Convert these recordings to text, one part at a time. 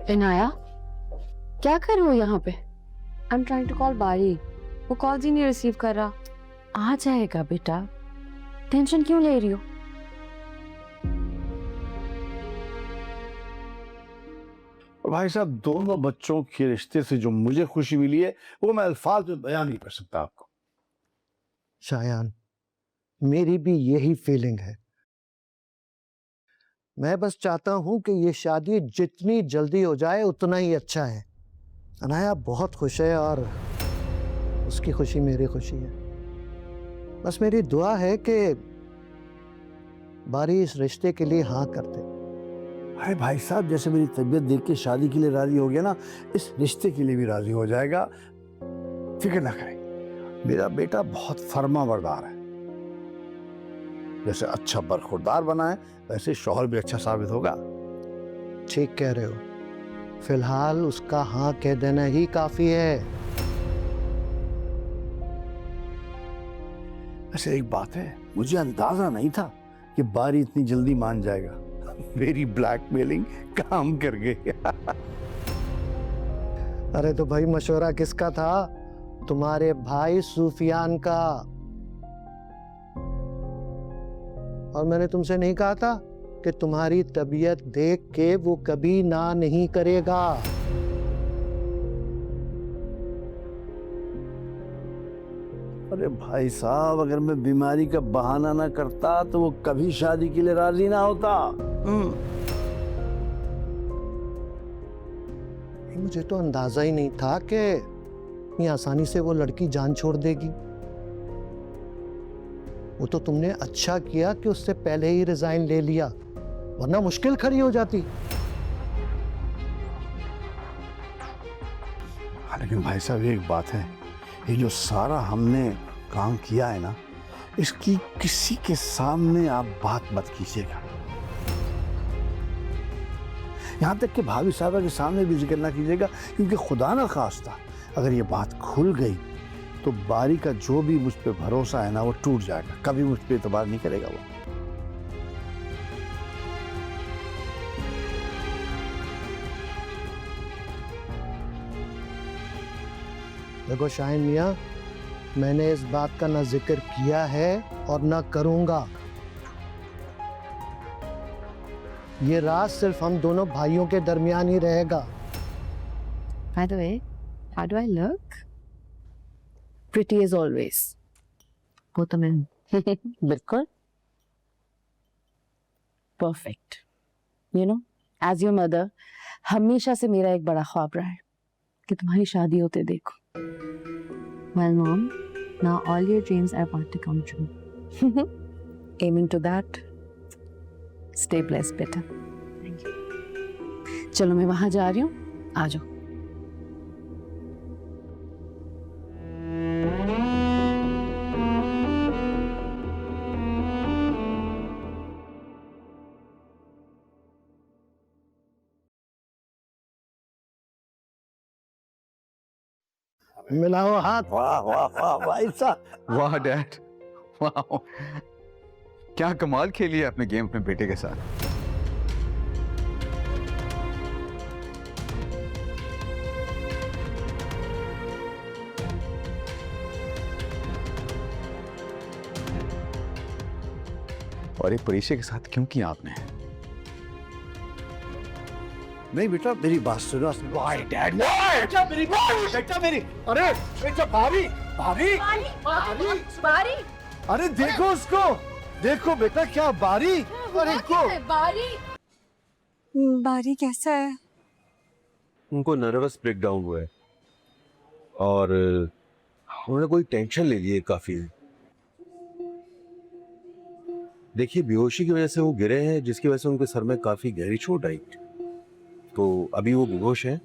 इनाया, क्या कर रहे हो यहाँ पे? I am trying to call बारी, वो कॉल ही नहीं रिसीव कर रहा। आ जाएगा बेटा, टेंशन क्यों ले रही हो? भाई साहब, दोनों बच्चों के रिश्ते से जो मुझे खुशी मिली है वो मैं अल्फाज में बयान नहीं कर सकता आपको। शायान, मेरी भी यही फीलिंग है। मैं बस चाहता हूं कि ये शादी जितनी जल्दी हो जाए उतना ही अच्छा है। अनाया बहुत खुश है और उसकी खुशी मेरी खुशी है। बस मेरी दुआ है कि बारी इस रिश्ते के लिए हाँ कर दे। अरे भाई साहब, जैसे मेरी तबीयत देख के शादी के लिए राजी हो गया ना, इस रिश्ते के लिए भी राजी हो जाएगा। फिक्र ना करें, मेरा बेटा बहुत फर्मा बरदार है। जैसे अच्छा बरखुरदार बना है वैसे शौहर भी अच्छा साबित होगा। ठीक कह रहे हो। फिलहाल उसका हाँ कह देना ही काफी है। वैसे एक बात है, मुझे अंदाजा नहीं था कि बारी इतनी जल्दी मान जाएगा। मेरी ब्लैकमेलिंग काम कर गई। अरे तो भाई मशवरा किसका था? तुम्हारे भाई सुफियान का। और मैंने तुमसे नहीं कहा था कि तुम्हारी तबीयत देख के वो कभी ना नहीं करेगा। अरे भाई साहब, अगर मैं बीमारी का बहाना ना करता तो वो कभी शादी के लिए राजी ना होता। मुझे तो अंदाजा ही नहीं था कि इतनी आसानी से वो लड़की जान छोड़ देगी। वो तो तुमने अच्छा किया कि उससे पहले ही रिजाइन ले लिया, वरना मुश्किल खड़ी हो जाती। लेकिन भाई साहब, एक बात है, ये जो सारा हमने काम किया है ना, इसकी किसी के सामने आप बात मत कीजिएगा। यहाँ तक कि भाभी साहबा के सामने भी जिक्र ना कीजिएगा, क्योंकि खुदा ना खास्ता अगर ये बात खुल गई तो बारी का जो भी मुझ पे भरोसा है ना वो टूट जाएगा। कभी मुझ पे एतबार नहीं करेगा वो। देखो शाहीन मियाँ, मैंने इस बात का ना जिक्र किया है और ना करूंगा। ये राज सिर्फ हम दोनों भाइयों के दरमियान ही रहेगा। By the way, how do I look? Pretty as always. वो तो मैं बिल्कुल perfect. You know, as your mother, हमेशा से मेरा एक बड़ा ख्वाब रहा है कि तुम्हारी शादी होते देखो। Well, mom, now all your dreams are about to come true. Aiming to that. Stay blessed, बेटा. Thank you. चलो मैं वहां जा रही हूँ, आ जाओ। मिलाओ हाथ। वाह वाह वाह भाई साहब, वाह डैड, वाह, क्या कमाल खेली है अपने गेम अपने बेटे के साथ। और एक परीक्षा के साथ क्यों किया आपने? नहीं बेटा, मेरी बात सुनो। डैड, बेटा मेरी बात, बेटा मेरी। अरे बेटा, भाभी भाभी बारी, अरे देखो उसको, देखो बेटा, क्या बारी। अरे को बारी कैसा है? उनको नर्वस ब्रेकडाउन हुआ है और उन्होंने कोई टेंशन ले ली है काफी। देखिए, बेहोशी की वजह से वो गिरे हैं, जिसकी वजह से उनके सर में काफी गहरी चोट आई। तो अभी वो बेहोश हैं।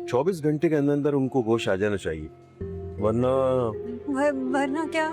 24 घंटे के अंदर अंदर उनको होश आ जाना चाहिए, वरना क्या?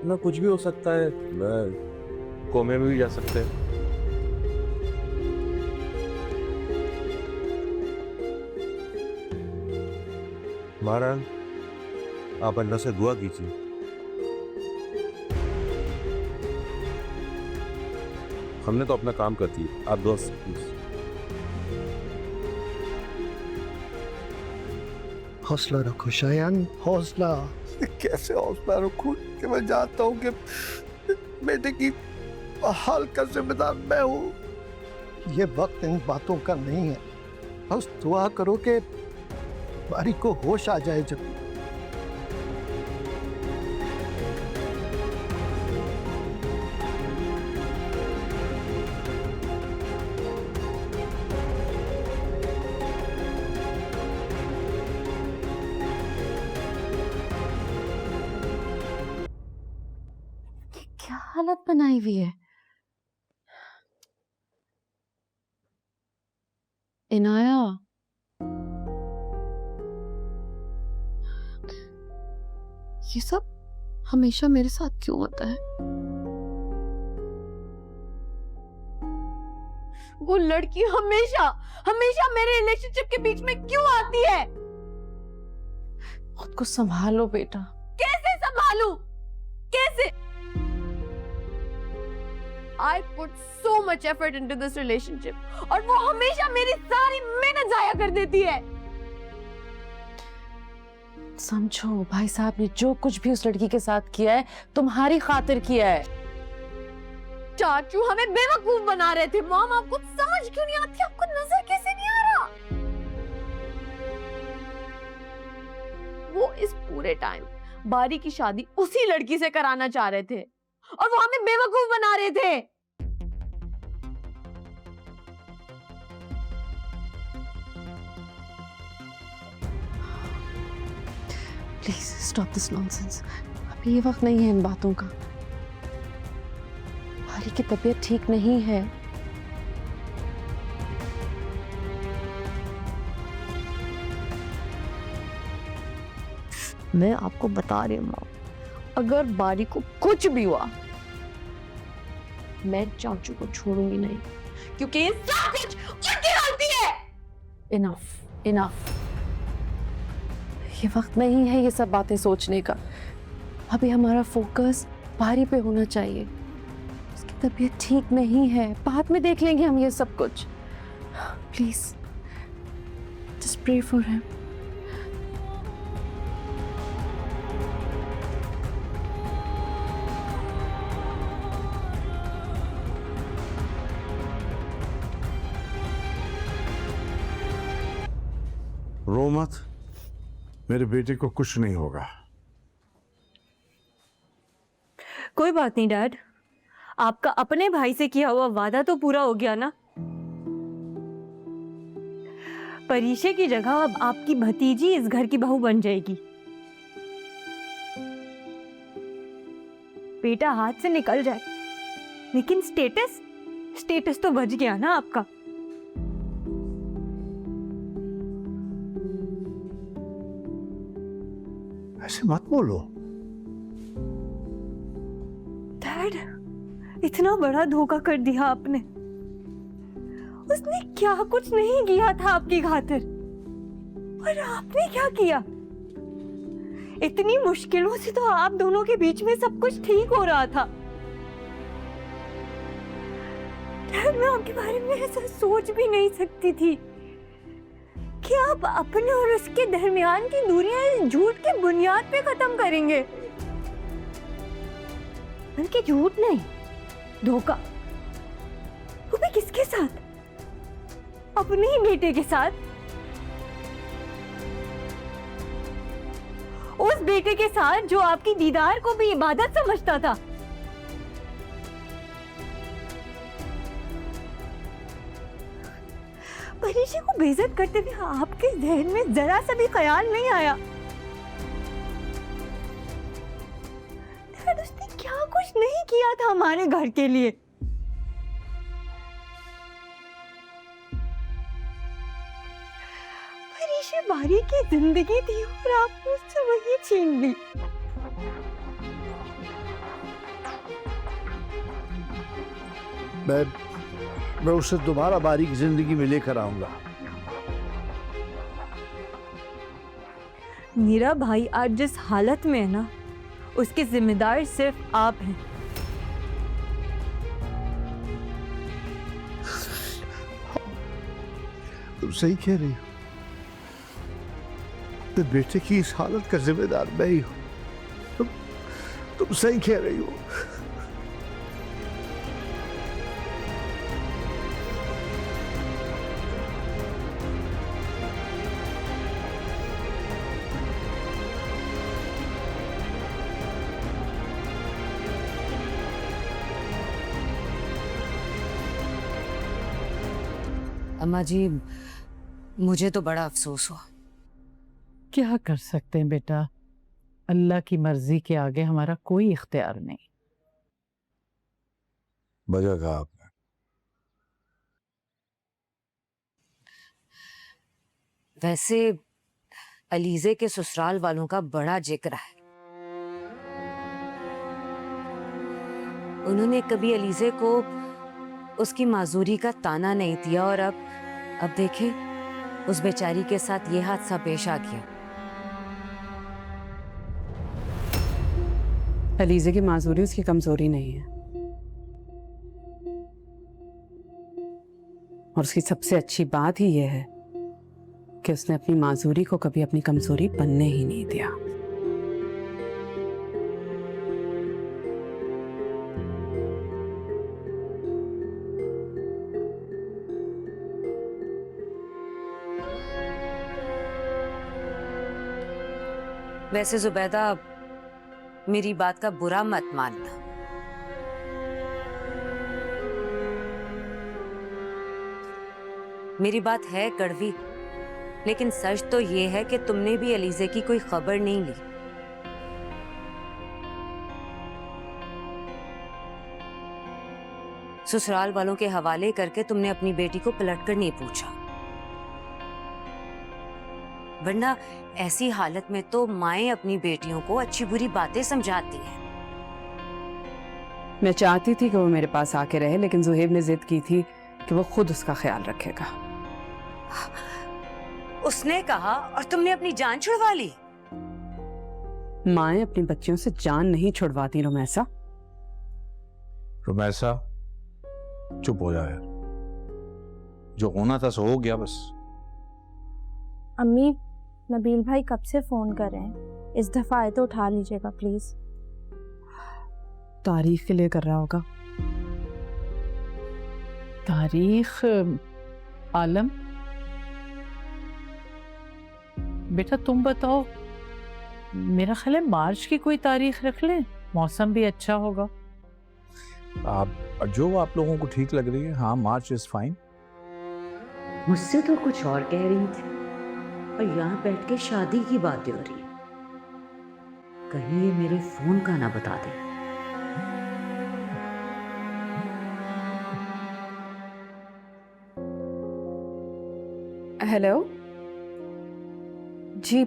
ना कुछ भी हो सकता है, मैं कोमे में भी जा सकते हैं। महाराज, आप अल्लाह से दुआ कीजिए। हमने तो अपना काम कर दिया, आप दुआ कीजिए। हौसला रखो शायान, हौसला। कैसे हौसला रखूं कि मैं जानता हूं कि बेटे की हाल का जिम्मेदार मैं हूं। ये वक्त इन बातों का नहीं है। बस दुआ करो कि बारी को होश आ जाए। जब क्या हालत बनाई हुई है। इनाया, ये सब हमेशा मेरे साथ क्यों होता है? वो लड़की हमेशा हमेशा मेरे रिलेशनशिप के बीच में क्यों आती है? खुद को संभालो बेटा। कैसे संभालूं? कैसे? I put so much effort into this relationship और वो हमेशा मेरी सारी मेहनत जाया कर देती है। समझो, भाई साहब ने जो कुछ भी उस लड़की के साथ किया है तुम्हारी खातिर किया है। चाचू हमें बेवकूफ बना रहे थे। मॉम, आपको समझ क्यों नहीं आती? आपको नजर कैसे नहीं आ रहा? वो इस पूरे टाइम बारी की शादी उसी लड़की से कराना चाह रहे थे और वो हमें बेवकूफ बना रहे थे। Please stop this nonsense. अभी ये वक्त नहीं है इन बातों का। बारी की तबीयत ठीक नहीं है। मैं आपको बता रही हूँ, अगर बारी को कुछ भी हुआ मैं चाचू को छोड़ूंगी नहीं, क्योंकि ये सब कुछ उनकी गलती है। Enough enough. ये वक्त नहीं है ये सब बातें सोचने का। अभी हमारा फोकस बारी पे होना चाहिए। उसकी तबीयत ठीक नहीं है, बाद में देख लेंगे हम ये सब कुछ। Please just pray for him. रो मत, मेरे बेटे को कुछ नहीं होगा। कोई बात नहीं डैड, आपका अपने भाई से किया हुआ वादा तो पूरा हो गया ना। परीशे की जगह अब आपकी भतीजी इस घर की बहू बन जाएगी। बेटा हाथ से निकल जाए, लेकिन स्टेटस तो बच गया ना आपका। ऐसे मत बोलो। डैड, इतना बड़ा धोखा कर दिया आपने। उसने क्या कुछ नहीं किया था आपकी खातिर, और आपने क्या किया? इतनी मुश्किलों से तो आप दोनों के बीच में सब कुछ ठीक हो रहा था। डैड, मैं आपके बारे में ऐसा सोच भी नहीं सकती थी कि आप अपने और उसके दरमियान की दूरियां झूठ के बुनियाद पे खत्म करेंगे। बल्कि झूठ नहीं, धोखा। वो भी किसके साथ? अपने ही बेटे के साथ। उस बेटे के साथ जो आपकी दीदार को भी इबादत समझता था। परीशे को बेइज्जत करते हुए आपके ज़हन में जरा सा भी ख्याल नहीं आया उसने क्या कुछ नहीं किया था हमारे घर के लिए। परीशे बारी की जिंदगी थी और आपने उससे वही छीन ली। मैं उसे दोबारा बारी की जिंदगी में लेकर आऊंगा। मेरा भाई आज जिस हालत में है ना, उसके जिम्मेदार सिर्फ आप हैं। तुम सही कह रही हो। अपने बेटे की इस हालत का जिम्मेदार मैं ही हूं। तुम सही कह रही हो। अम्मा जी, मुझे तो बड़ा अफसोस हुआ। क्या कर सकते हैं बेटा, अल्लाह की मर्जी के आगे हमारा कोई इख्तियार नहीं। बढ़िया कहा आपने। वैसे अलीजे के ससुराल वालों का बड़ा जिक्र है। उन्होंने कभी अलीजे को उसकी माजूरी का ताना नहीं दिया और अब देखे उस बेचारी के साथ ये हादसा पेश आ गया। अलीजे की माजूरी उसकी कमजोरी नहीं है, और उसकी सबसे अच्छी बात ही यह है कि उसने अपनी माजूरी को कभी अपनी कमजोरी बनने ही नहीं दिया। वैसे जुबैदा, मेरी बात का बुरा मत मानना। मेरी बात है कड़वी, लेकिन सच तो ये है कि तुमने भी अलीजे की कोई खबर नहीं ली। ससुराल वालों के हवाले करके तुमने अपनी बेटी को पलटकर नहीं पूछा, वरना ऐसी हालत में तो माएं अपनी बेटियों को अच्छी बुरी बातें समझाती हैं। मैं चाहती थी कि वो मेरे पास आके रहे, लेकिन जुहेब ने जिद की थी कि वो खुद उसका ख्याल रखेगा। उसने कहा और तुमने अपनी जान छुड़वा ली। माएं अपनी बच्चियों से जान नहीं छुड़वाती रोमैसा। रोमैसा, चुप हो जा यार, जो होना था सो हो गया बस। अम्मी, नबील भाई कब से फोन कर रहे हैं, इस दफा आए तो उठा लीजिएगा प्लीज। तारीख के लिए कर रहा होगा। तारीख? आलम बेटा तुम बताओ, मेरा ख्याल है मार्च की कोई तारीख रख लें, मौसम भी अच्छा होगा। आप जो आप लोगों को ठीक लग रही है। हाँ, मार्च इज फाइन। मुझसे तो कुछ और कह रही थी और यहाँ बैठ के शादी की बातें हो रही है। कहीं ये मेरे फोन का ना बता दे। हेलो जी,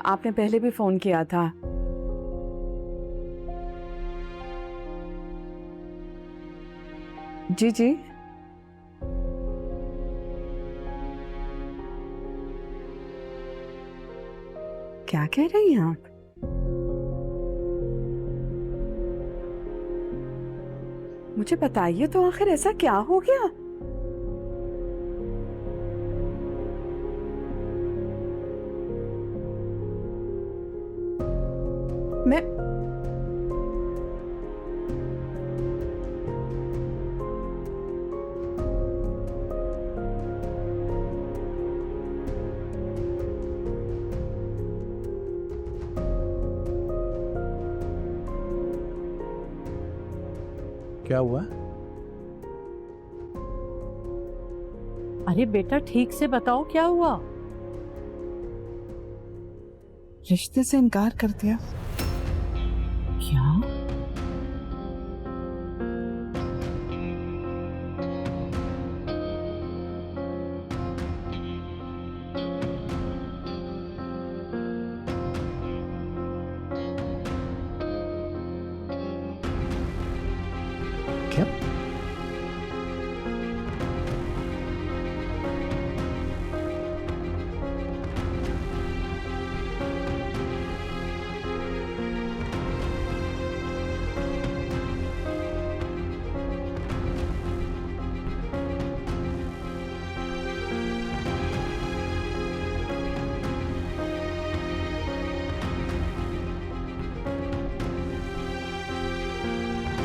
आपने पहले भी फोन किया था। जी जी, क्या कह रही हैं आप? मुझे बताइए तो आखिर ऐसा क्या हो गया? मैं क्या हुआ? अरे बेटा ठीक से बताओ क्या हुआ। रिश्ते से इनकार कर दिया।